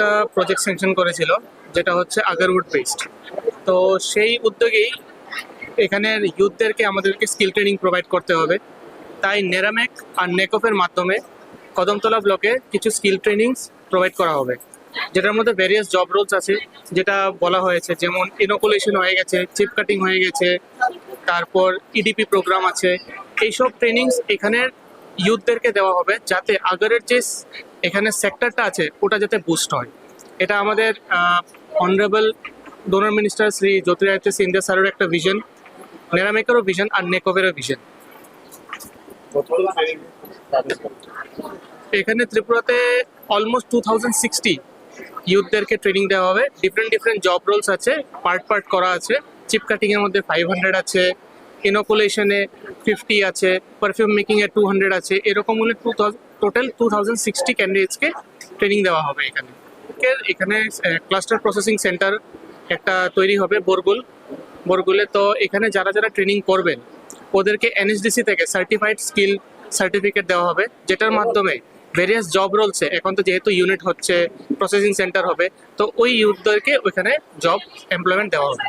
একটা project sanction করেছিল, যেটা হচ্ছে আগারউড বেসড। তো সেই উদ্যোগেই এখানের ইউথদেরকে আমাদেরকে স্কিল ট্রেনিং প্রোভাইড করতে হবে। তাই নেরামেক আর নেকফের মাধ্যমে কদমতলা ব্লকে কিছু স্কিল ট্রেনিংস প্রোভাইড করা হবে, যেটার মধ্যে ভেরিয়াস জব রোলস আছে, যেটা বলা হয়েছে, যেমন ইনোকুলেশন হয়ে গেছে, চিপ কাটিং হয়ে গেছে, তারপর ইডিপি প্রোগ্রাম আছে। এইসব ট্রেনিংস এখানের ইউথদেরকে দেওয়া হবে, যাতে আগের যে এখানে সেক্টরটা আছে ওটা যাতে বুস্ট হয়। এটা আমাদের honourable DoNER minister Shri Jyotiraditya Scindia স্যারের একটা ভিশন, নেরামেকেরও ভিশন আর নেকফেরও ভিশন। এখানে ত্রিপুরাতে অলমোস্ট 2060 ইউথদেরকে ট্রেনিং দেওয়া হবে। ডিফারেন্ট জব রোলস আছে, পার্ট করা আছে। চিপ কাটিংয়ের মধ্যে 500 আছে, ইনোকুলেশনে 50 আছে, পারফিউম মেকিংয়ে 200 আছে। এরকম হলে টোটাল 2060 ক্যান্ডিডেটসকে ট্রেনিং দেওয়া হবে এখানে। এখানে ক্লাস্টার প্রসেসিং সেন্টার একটা তৈরি হবে বরগুলে। তো এখানে যারা যারা ট্রেনিং করবেন ওদেরকে এনএসডিসি থেকে সার্টিফাইড স্কিল সার্টিফিকেট দেওয়া হবে, যেটার মাধ্যমে ভেরিয়াস জব রোলসে, এখন তো যেহেতু ইউনিট হচ্ছে, প্রসেসিং সেন্টার হবে, তো ওই ইউথদেরকে ওইখানে জব এমপ্লয়মেন্ট দেওয়া হবে।